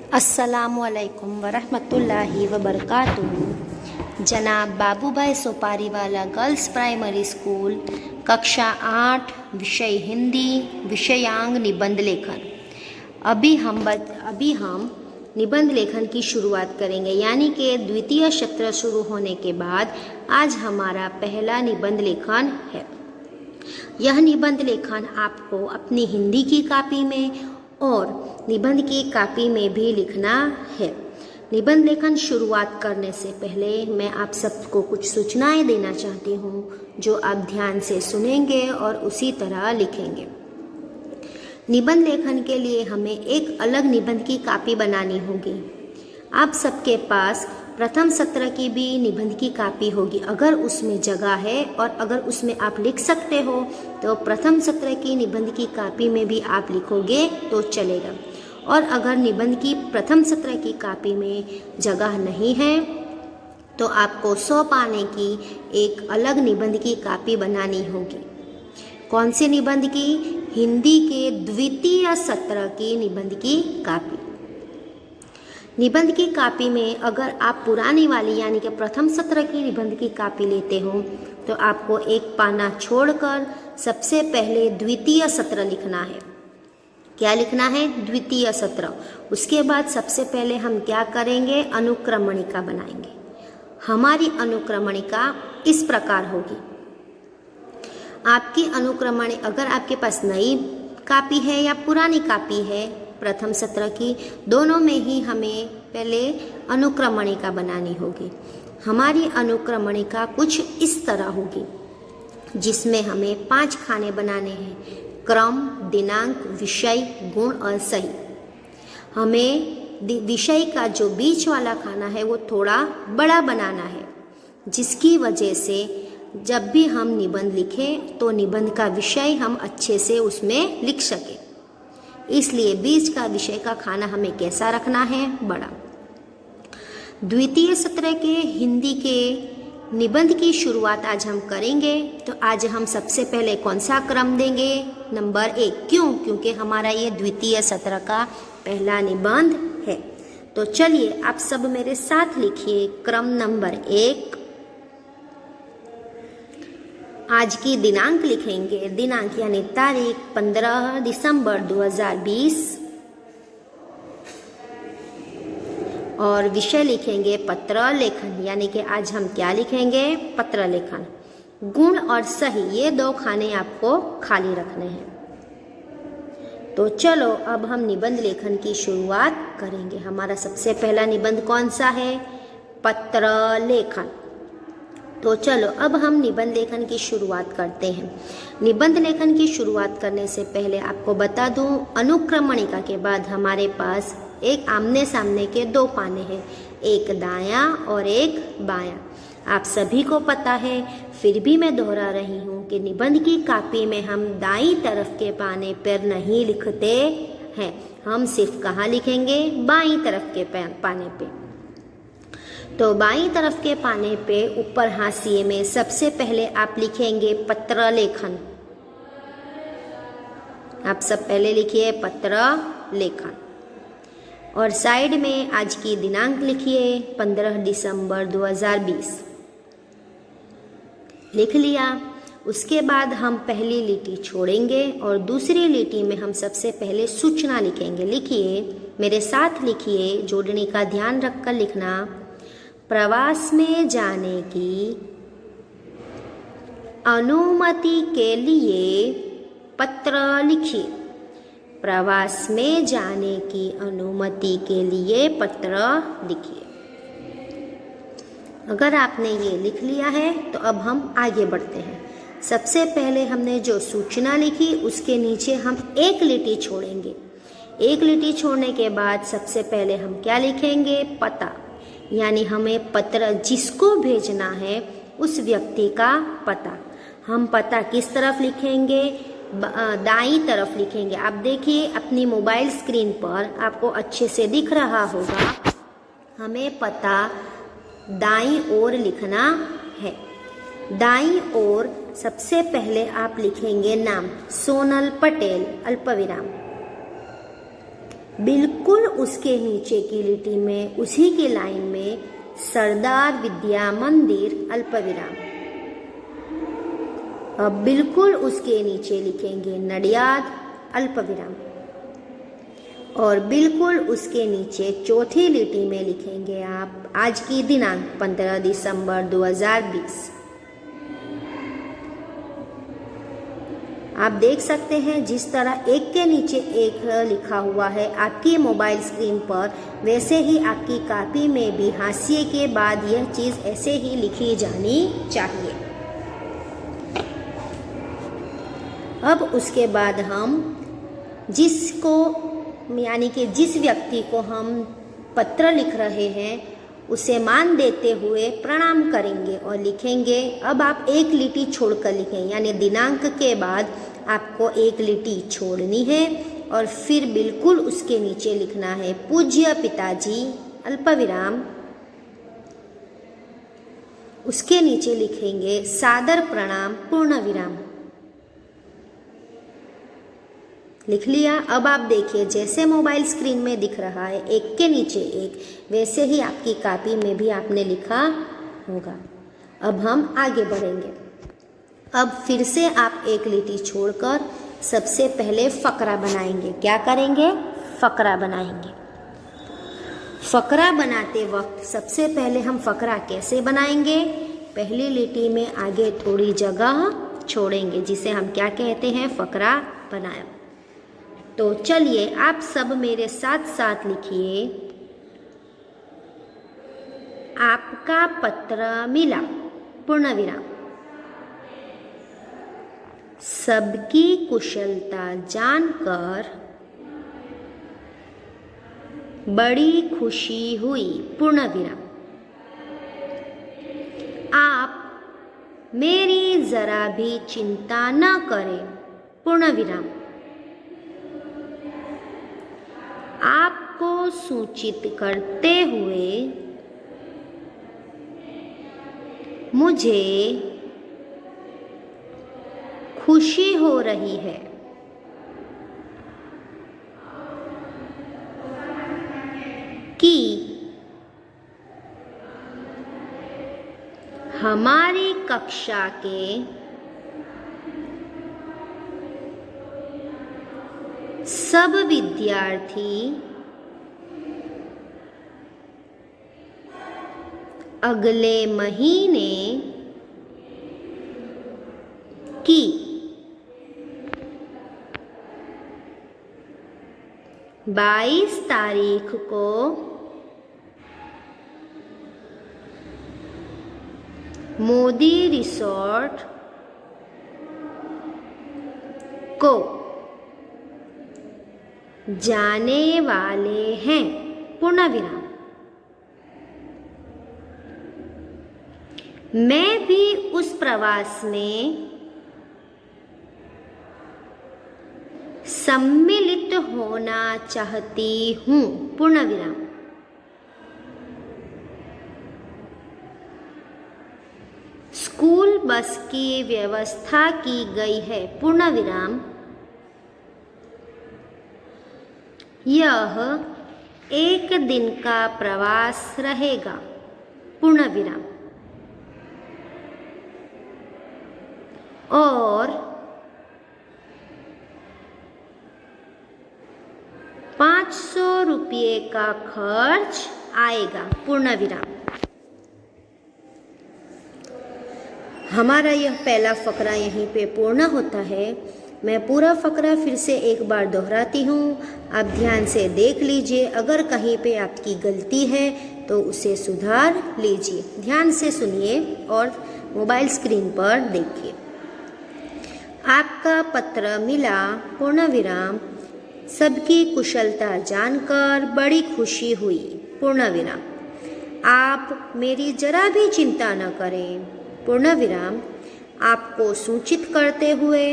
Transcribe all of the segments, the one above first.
अस्सलामुअलैकुम वरहमतुल्लाहि वबरकातुहू। जनाब बाबूभाई सोपारीवाला गर्ल्स प्राइमरी स्कूल, कक्षा 8, विषय हिंदी, विषयांग निबंध लेखन। अभी हम निबंध लेखन की शुरुआत करेंगे, यानी कि द्वितीय सत्र शुरू होने के बाद आज हमारा पहला निबंध लेखन है। यह निबंध लेखन आपको अपनी हिंदी की कॉपी में और निबंध की कॉपी में भी लिखना है। निबंध लेखन शुरुआत करने से पहले मैं आप सबको कुछ सूचनाएं देना चाहती हूँ, जो आप ध्यान से सुनेंगे और उसी तरह लिखेंगे। निबंध लेखन के लिए हमें एक अलग निबंध की कॉपी बनानी होगी। आप सबके पास प्रथम सत्र की भी निबंध की कॉपी होगी। अगर उसमें जगह है और अगर उसमें आप लिख सकते हो तो प्रथम सत्र की निबंध की कॉपी में भी आप लिखोगे तो चलेगा। और अगर निबंध की प्रथम सत्र की कॉपी में जगह नहीं है तो आपको 100 पाने की एक अलग निबंध की कॉपी बनानी होगी। कौन से निबंध की? हिंदी के द्वितीय सत्र की निबंध की कॉपी। निबंध की कॉपी में अगर आप पुरानी वाली यानी कि प्रथम सत्र की निबंध की कॉपी लेते हो तो आपको एक पाना छोड़कर सबसे पहले द्वितीय सत्र लिखना है। क्या लिखना है? द्वितीय सत्र। उसके बाद सबसे पहले हम क्या करेंगे? अनुक्रमणिका बनाएंगे। हमारी अनुक्रमणिका इस प्रकार होगी। आपकी अनुक्रमणिका, अगर आपके पास नई कॉपी है या पुरानी कॉपी है प्रथम सत्र की, दोनों में ही हमें पहले अनुक्रमणिका बनानी होगी। हमारी अनुक्रमणिका कुछ इस तरह होगी, जिसमें हमें 5 खाने बनाने हैं: क्रम, दिनांक, विषय, गुण और सही। हमें विषय का जो बीच वाला खाना है वो थोड़ा बड़ा बनाना है, जिसकी वजह से जब भी हम निबंध लिखें तो निबंध का विषय हम अच्छे से उसमें लिख सकें। इसलिए बीच का विषय का खाना हमें कैसा रखना है? बड़ा। द्वितीय सत्र के हिंदी के निबंध की शुरुआत आज हम करेंगे। तो आज हम सबसे पहले कौन सा क्रम देंगे? नंबर 1। क्यों? क्योंकि हमारा ये द्वितीय सत्र का पहला निबंध है। तो चलिए आप सब मेरे साथ लिखिए क्रम नंबर 1। आज की दिनांक लिखेंगे, दिनांक यानी तारीख 15 दिसंबर 2020। और विषय लिखेंगे पत्र लेखन, यानी कि आज हम क्या लिखेंगे? पत्र लेखन। गुण और सही, ये 2 खाने आपको खाली रखने हैं। तो चलो अब हम निबंध लेखन की शुरुआत करेंगे। हमारा सबसे पहला निबंध कौन सा है? पत्र लेखन। तो चलो अब हम निबंध लेखन की शुरुआत करते हैं। निबंध लेखन की शुरुआत करने से पहले आपको बता दूं, अनुक्रमणिका के बाद हमारे पास एक आमने सामने के 2 पाने हैं, एक दायां और एक बायां। आप सभी को पता है, फिर भी मैं दोहरा रही हूँ कि निबंध की कॉपी में हम दाईं तरफ के पाने पर नहीं लिखते हैं। हम सिर्फ कहाँ लिखेंगे? बाईं तरफ के पाने पे। तो बाईं तरफ के पाने पे ऊपर हाशिए में सबसे पहले आप लिखेंगे पत्र लेखन। आप सब पहले लिखिए पत्र लेखन। और साइड में आज की दिनांक लिखिए 15 दिसंबर 2020। लिख लिया। उसके बाद हम पहली लिटी छोड़ेंगे और दूसरी लिटी में हम सबसे पहले सूचना लिखेंगे। लिखिए, मेरे साथ लिखिए, जोड़ने का ध्यान रखकर लिखना। प्रवास में जाने की अनुमति के लिए पत्र लिखिए। प्रवास में जाने की अनुमति के लिए पत्र लिखिए। अगर आपने ये लिख लिया है तो अब हम आगे बढ़ते हैं। सबसे पहले हमने जो सूचना लिखी उसके नीचे हम एक लिटी छोड़ेंगे। एक लिटी छोड़ने के बाद सबसे पहले हम क्या लिखेंगे? पता, यानी हमें पत्र जिसको भेजना है उस व्यक्ति का पता। हम पता किस तरफ लिखेंगे? दाईं तरफ लिखेंगे। आप देखिए अपनी मोबाइल स्क्रीन पर आपको अच्छे से दिख रहा होगा, हमें पता दाईं ओर लिखना है। दाईं ओर सबसे पहले आप लिखेंगे नाम, सोनल पटेल, अल्पविराम। बिल्कुल उसके नीचे की लिटी में, उसी की लाइन में सरदार विद्या मंदिर अल्पविराम। अब बिल्कुल उसके नीचे लिखेंगे नडियाद अल्पविराम और बिल्कुल उसके नीचे चौथी लिटी में लिखेंगे आप आज की दिनांक 15 दिसंबर 2020। आप देख सकते हैं जिस तरह एक के नीचे एक लिखा हुआ है आपकी मोबाइल स्क्रीन पर, वैसे ही आपकी कॉपी में भी हाशिए के बाद यह चीज़ ऐसे ही लिखी जानी चाहिए। अब उसके बाद हम जिसको यानी कि जिस व्यक्ति को हम पत्र लिख रहे हैं उसे मान देते हुए प्रणाम करेंगे और लिखेंगे। अब आप एक लिटी छोड़कर लिखें, यानी दिनांक के बाद आपको एक लिटी छोड़नी है और फिर बिल्कुल उसके नीचे लिखना है पूज्य पिताजी अल्पविराम। उसके नीचे लिखेंगे सादर प्रणाम पूर्ण विराम। लिख लिया। अब आप देखिए जैसे मोबाइल स्क्रीन में दिख रहा है एक के नीचे एक, वैसे ही आपकी कॉपी में भी आपने लिखा होगा। अब हम आगे बढ़ेंगे। अब फिर से आप एक लिटी छोड़कर सबसे पहले फकरा बनाएंगे। क्या करेंगे? फकरा बनाएंगे। फकरा बनाते वक्त सबसे पहले हम फकरा कैसे बनाएंगे? पहली लिटी में आगे थोड़ी जगह छोड़ेंगे जिसे हम क्या कहते हैं? फकरा बनाया। तो चलिए आप सब मेरे साथ साथ लिखिए, आपका पत्र मिला पूर्ण विराम। सबकी कुशलता जानकर बड़ी खुशी हुई पूर्ण विराम। आप मेरी जरा भी चिंता न करें पूर्ण विराम। आपको सूचित करते हुए मुझे खुशी हो रही है कि हमारी कक्षा के सब विद्यार्थी अगले महीने की 22 तारीख को मोदी रिसोर्ट को जाने वाले हैं पूर्ण विराम। मैं भी उस प्रवास में सम्मिलित होना चाहती हूँ पूर्ण विराम। स्कूल बस की व्यवस्था की गई है पूर्ण विराम। यह एक दिन का प्रवास रहेगा पूर्ण विराम और 500 रुपये का खर्च आएगा पूर्ण विराम। हमारा यह पहला फकरा यहीं पे पूर्ण होता है। मैं पूरा फकरा फिर से एक बार दोहराती हूँ, आप ध्यान से देख लीजिए। अगर कहीं पे आपकी गलती है तो उसे सुधार लीजिए। ध्यान से सुनिए और मोबाइल स्क्रीन पर देखिए। आपका पत्र मिला पूर्ण विराम। सबकी कुशलता जानकर बड़ी खुशी हुई पूर्ण विराम। आप मेरी जरा भी चिंता न करें पूर्ण विराम। आपको सूचित करते हुए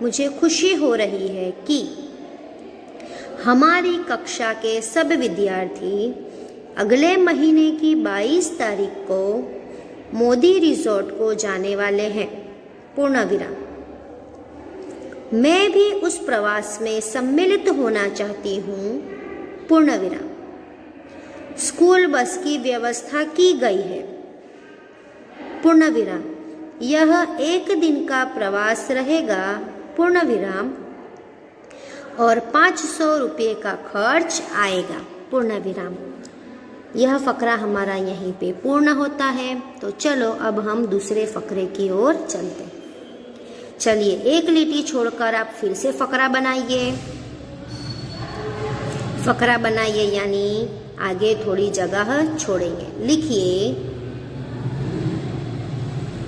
मुझे खुशी हो रही है कि हमारी कक्षा के सब विद्यार्थी अगले महीने की 22 तारीख को मोदी रिसोर्ट को जाने वाले हैं पूर्ण विराम। मैं भी उस प्रवास में सम्मिलित होना चाहती हूँ पूर्ण विराम। स्कूल बस की व्यवस्था की गई है, पूर्ण विराम। यह 1 दिन का प्रवास रहेगा, पूर्ण विराम, और 500 रुपये का खर्च आएगा, पूर्ण विराम। यह फकरा हमारा यहीं पे पूर्ण होता है। तो चलो अब हम दूसरे फकरे की ओर चलते हैं। चलिए, एक लिटी छोड़कर आप फिर से फकरा बनाइए। फकरा बनाइए यानी आगे थोड़ी जगह छोड़ेंगे। लिखिए,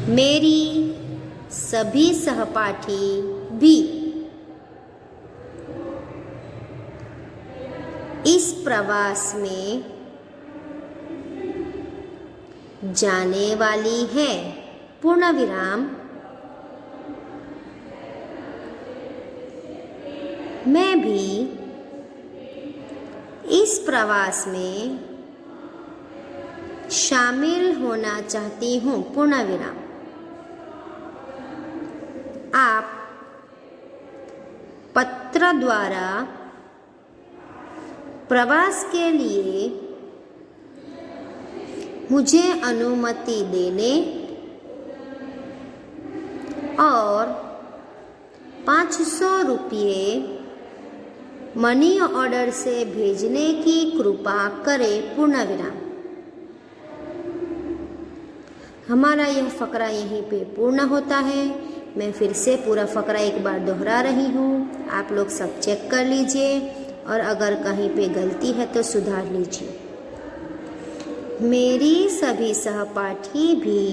मेरी सभी सहपाठी भी इस प्रवास में जाने वाली है, पूर्ण विराम। मैं भी इस प्रवास में शामिल होना चाहती हूँ, पूर्ण विराम। आप पत्र द्वारा प्रवास के लिए मुझे अनुमति देने और 500 रुपये मनी ऑर्डर से भेजने की कृपा करें, पूर्ण विराम। हमारा यह फकरा यहीं पे पूर्ण होता है। मैं फिर से पूरा फकरा एक बार दोहरा रही हूँ, आप लोग सब चेक कर लीजिए और अगर कहीं पे गलती है तो सुधार लीजिए। मेरी सभी सहपाठी भी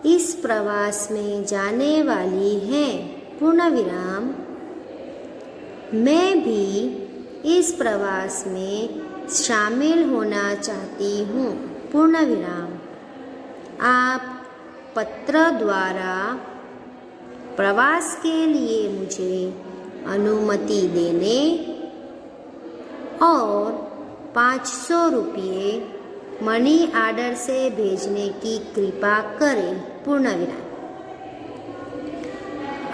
इस प्रवास में जाने वाली हैं, पूर्ण विराम। मैं भी इस प्रवास में शामिल होना चाहती हूँ, पूर्ण विराम। आप पत्र द्वारा प्रवास के लिए मुझे अनुमति देने और 500 रुपये मनी ऑर्डर से भेजने की कृपा करें, पूर्ण विराम।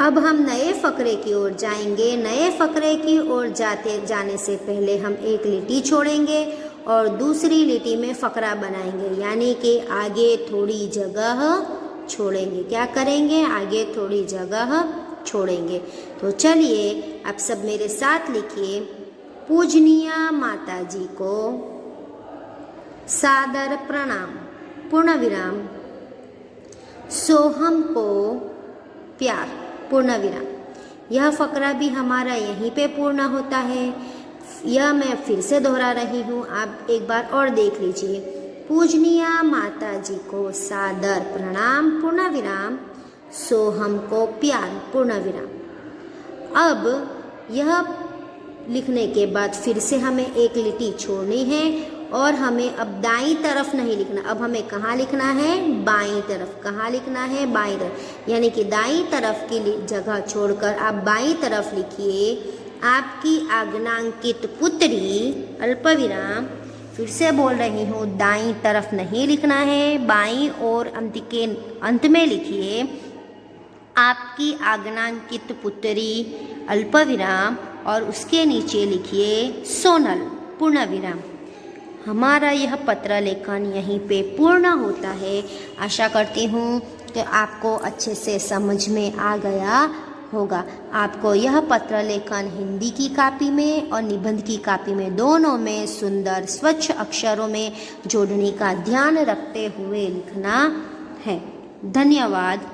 अब हम नए फकरे की ओर जाएंगे। नए फकरे की ओर जाने से पहले हम एक लिटी छोड़ेंगे और दूसरी लिटी में फकरा बनाएंगे, यानी कि आगे थोड़ी जगह छोड़ेंगे। क्या करेंगे? आगे थोड़ी जगह छोड़ेंगे। तो चलिए आप सब मेरे साथ लिखिए, पूजनीय माता जी को सादर प्रणाम, पूर्ण विराम। सोहम को प्यार, पूर्ण विराम। यह फकरा भी हमारा यहीं पे पूर्ण होता है। यह मैं फिर से दोहरा रही हूँ, आप एक बार और देख लीजिए। पूजनीय माता जी को सादर प्रणाम, पूर्ण विराम। सोहम को प्यार, पूर्ण विराम। अब यह लिखने के बाद फिर से हमें एक लिटी छोड़नी है और हमें अब दाईं तरफ नहीं लिखना। अब हमें कहाँ लिखना है? बाईं तरफ। कहाँ लिखना है? बाईं तरफ। यानी कि दाईं तरफ की जगह छोड़कर आप बाईं तरफ लिखिए, आपकी आज्ञांकित पुत्री, अल्पविराम। फिर से बोल रही हूँ, दाईं तरफ नहीं लिखना है, बाईं और अंत में लिखिए, आपकी आज्ञांकित पुत्री, अल्पविराम, और उसके नीचे लिखिए सोनल, पूर्ण विराम। हमारा यह पत्र लेखन यहीं पे पूर्ण होता है। आशा करती हूँ कि आपको अच्छे से समझ में आ गया होगा। आपको यह पत्र लेखन हिंदी की कॉपी में और निबंध की कॉपी में, दोनों में सुंदर स्वच्छ अक्षरों में जोड़ने का ध्यान रखते हुए लिखना है। धन्यवाद।